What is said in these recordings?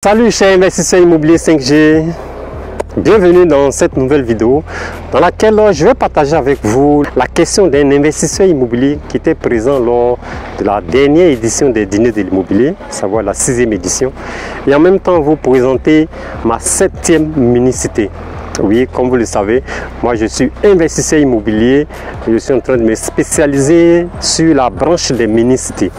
Salut chers investisseurs immobiliers 5G, bienvenue dans cette nouvelle vidéo dans laquelle je vais partager avec vous la question d'un investisseur immobilier qui était présent lors de la dernière édition des dîners de l'immobilier, à savoir la 6e édition, et en même temps vous présenter ma 7e minicité. Oui, comme vous le savez, moi je suis investisseur immobilier et je suis en train de me spécialiser sur la branche des mini-cités.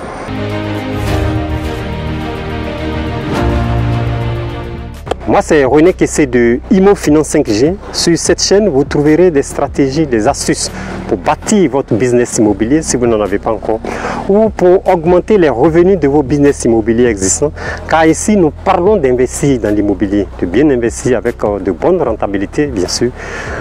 Moi, c'est René Kessé de Imo Finance 5G. Sur cette chaîne, vous trouverez des stratégies, des astuces pour bâtir votre business immobilier si vous n'en avez pas encore, ou pour augmenter les revenus de vos business immobiliers existants. Car ici, nous parlons d'investir dans l'immobilier, de bien investir avec de bonnes rentabilités, bien sûr.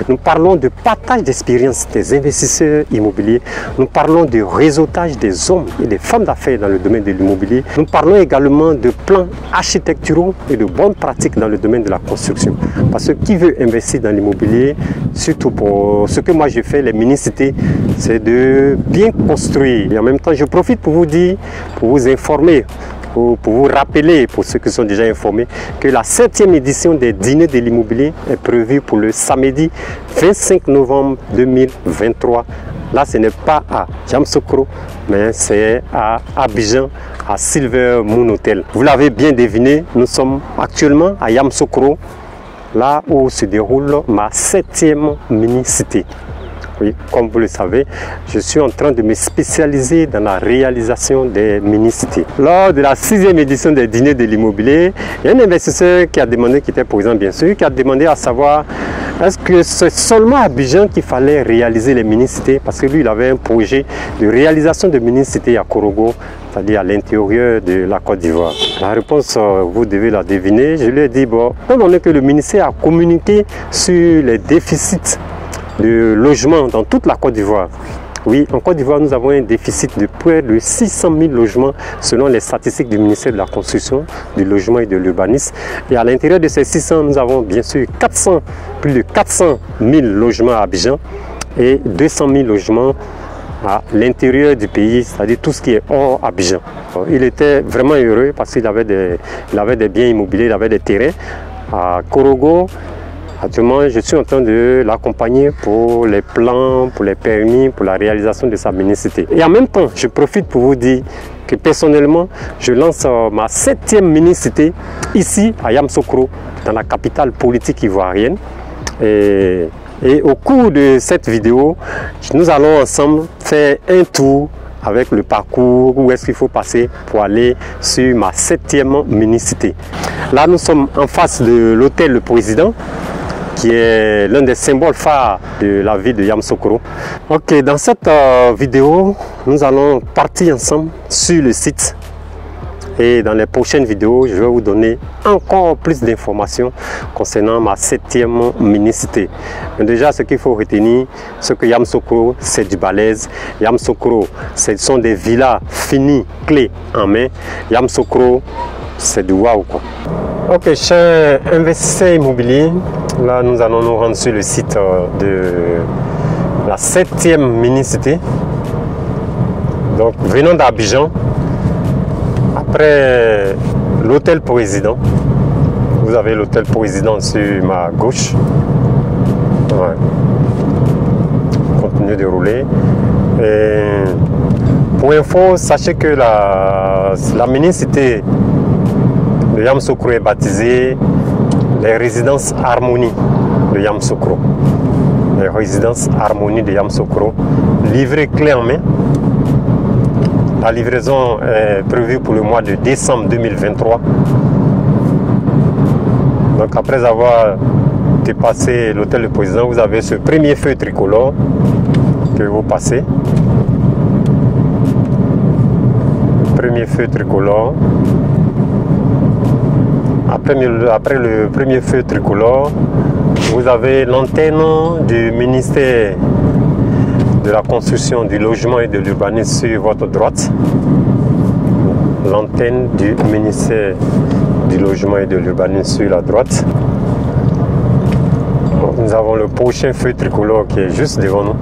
Nous parlons de partage d'expérience des investisseurs immobiliers. Nous parlons de réseautage des hommes et des femmes d'affaires dans le domaine de l'immobilier. Nous parlons également de plans architecturaux et de bonnes pratiques dans le domaine de la construction. Parce que qui veut investir dans l'immobilier, surtout pour ce que moi je fais, les mini-cités, c'est de bien construire. Et en même temps, je profite pour vous dire, pour vous informer, pour vous rappeler, pour ceux qui sont déjà informés, que la 7e édition des dîners de l'immobilier est prévue pour le samedi 25 novembre 2023. Là, ce n'est pas à Yamoussoukro, mais c'est à Abidjan, à Silver Moon Hotel. Vous l'avez bien deviné, nous sommes actuellement à Yamoussoukro, là où se déroule ma 7e mini-cité. Oui, comme vous le savez, je suis en train de me spécialiser dans la réalisation des mini-cités. Lors de la 6e édition des dîners de l'immobilier, il y a un investisseur qui a demandé, qui était présent bien sûr, qui a demandé à savoir est-ce que c'est seulement à Abidjan qu'il fallait réaliser les mini-cités, parce que lui, il avait un projet de réalisation de mini-cités à Korogo, c'est-à-dire à l'intérieur de la Côte d'Ivoire. La réponse, vous devez la deviner. Je lui ai dit, bon, étant donné que le ministère a communiqué sur les déficits de logement dans toute la Côte d'Ivoire. Oui, en Côte d'Ivoire, nous avons un déficit de près de 600 000 logements selon les statistiques du ministère de la Construction, du Logement et de l'Urbanisme. Et à l'intérieur de ces 600, nous avons bien sûr plus de 400 000 logements à Abidjan et 200 000 logements à l'intérieur du pays, c'est-à-dire tout ce qui est hors Abidjan. Il était vraiment heureux parce qu'il avait des biens immobiliers, il avait des terrains à Korogo. Actuellement, je suis en train de l'accompagner pour les plans, pour les permis, pour la réalisation de sa mini-cité. Et en même temps, je profite pour vous dire que personnellement, je lance ma 7e mini-cité ici à Yamoussoukro, dans la capitale politique ivoirienne. Et au cours de cette vidéo, nous allons ensemble faire un tour avec le parcours, où est-ce qu'il faut passer pour aller sur ma 7e mini-cité. Là, nous sommes en face de l'hôtel Le Président, qui est l'un des symboles phares de la ville de Yamoussoukro. Ok, dans cette vidéo, nous allons partir ensemble sur le site. Et dans les prochaines vidéos, je vais vous donner encore plus d'informations concernant ma 7e mini-cité. Mais déjà, ce qu'il faut retenir, c'est que Yamoussoukro, c'est du balèze. Yamoussoukro, ce sont des villas finies, clés en main. Yamoussoukro, c'est du waouh quoi. Ok, chers investisseurs immobiliers, là nous allons nous rendre sur le site de la 7e mini-cité. Donc venant d'Abidjan, après l'hôtel Président, vous avez l'hôtel Président sur ma gauche. Ouais. Continuez de rouler. Et pour info, sachez que la mini-cité de Yamoussoukro est baptisée les résidences Harmonie de Yamoussoukro. Les résidences Harmonie de Yamoussoukro, livrées clé en main. La livraison est prévue pour le mois de décembre 2023. Donc après avoir dépassé l'hôtel du Président, vous avez ce premier feu tricolore que vous passez. Premier feu tricolore. Après le premier feu tricolore, vous avez l'antenne du ministère de la Construction, du Logement et de l'Urbanisme sur votre droite. L'antenne du ministère du Logement et de l'Urbanisme sur la droite. Nous avons le prochain feu tricolore qui est juste devant nous.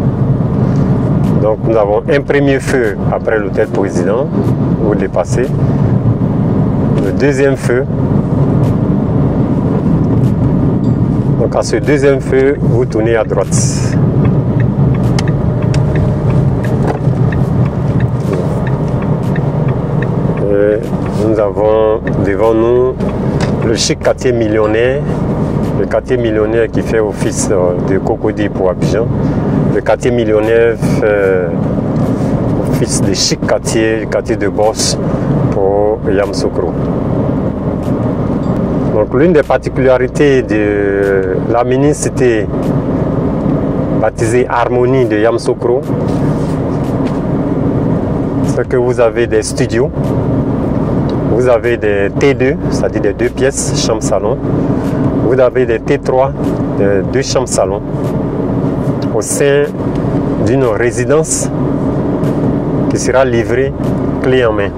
Donc nous avons un premier feu après l'hôtel Président, vous dépassez. Le deuxième feu, Donc à ce deuxième feu, vous tournez à droite. Et nous avons devant nous le chic quartier millionnaire, le quartier millionnaire qui fait office de Cocody pour Abidjan. Le quartier millionnaire fait office de chic quartier, le quartier de boss pour Yamoussoukro. Donc l'une des particularités de la mini-cité baptisée Harmonie de Yamoussoukro, c'est que vous avez des studios, vous avez des T2, c'est-à-dire des 2 pièces, chambre-salon, vous avez des T3, des 2 chambres-salon, au sein d'une résidence qui sera livrée clé en main.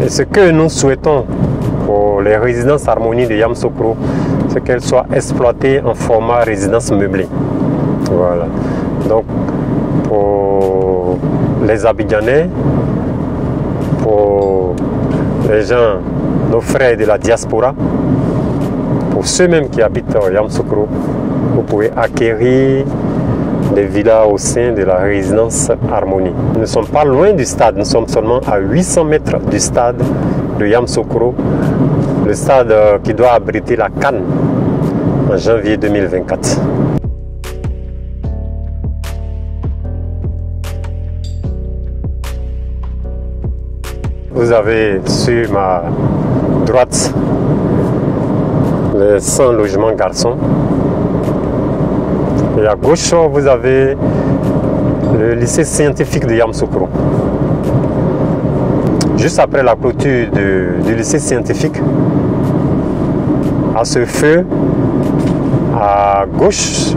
Et ce que nous souhaitons pour les résidences Harmonie de Yamoussoukro, c'est qu'elles soient exploitées en format résidence meublée. Voilà. Donc, pour les Abidjanais, pour les gens, nos frères de la diaspora, pour ceux-mêmes qui habitent à Yamoussoukro, vous pouvez acquérir des villas au sein de la résidence Harmonie. Nous ne sommes pas loin du stade, nous sommes seulement à 800 mètres du stade de Yamoussoukro, le stade qui doit abriter la CAN en janvier 2024. Vous avez sur ma droite les 100 logements garçons. Et à gauche, vous avez le lycée scientifique de Yamoussoukro. Juste après la clôture du lycée scientifique, à ce feu, à gauche,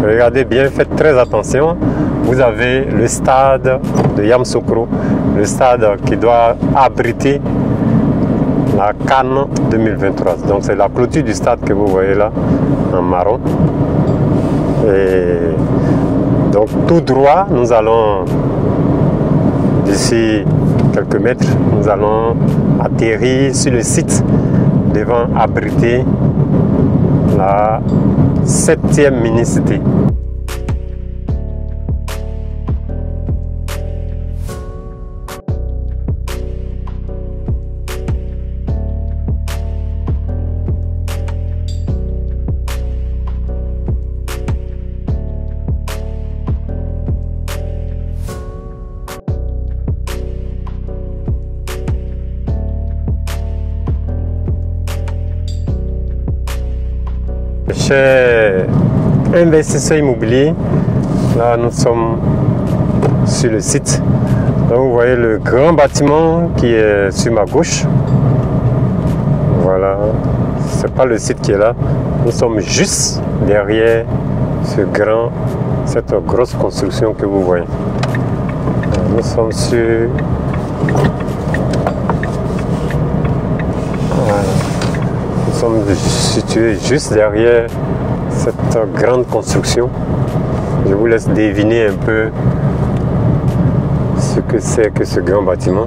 regardez bien, faites très attention, vous avez le stade de Yamoussoukro, le stade qui doit abriter la CAN 2023. Donc c'est la clôture du stade que vous voyez là, en marron. Et donc tout droit, nous allons, d'ici quelques mètres, nous allons atterrir sur le site devant abriter la 7e mini-cité. Chers investisseurs immobiliers, là nous sommes sur le site. Donc vous voyez le grand bâtiment qui est sur ma gauche. Voilà, c'est pas le site qui est là. Nous sommes juste derrière cette grosse construction que vous voyez. Nous sommes sur... Voilà. Nous sommes situés juste derrière cette grande construction. Je vous laisse deviner un peu ce que c'est que ce grand bâtiment.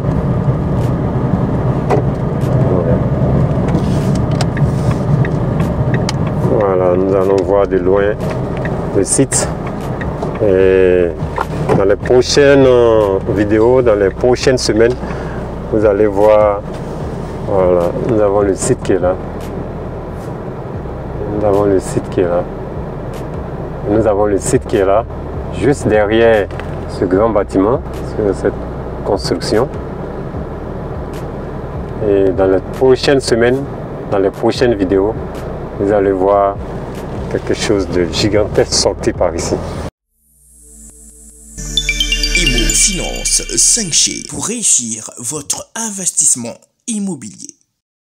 Voilà, nous allons voir de loin le site. Et dans les prochaines vidéos, dans les prochaines semaines, vous allez voir, voilà, nous avons le site qui est là. Nous avons le site qui est là. Nous avons le site qui est là, juste derrière ce grand bâtiment, cette construction. Et dans les prochaines semaines, dans les prochaines vidéos, vous allez voir quelque chose de gigantesque sortir par ici. Imo Finance 5G pour réussir votre investissement immobilier.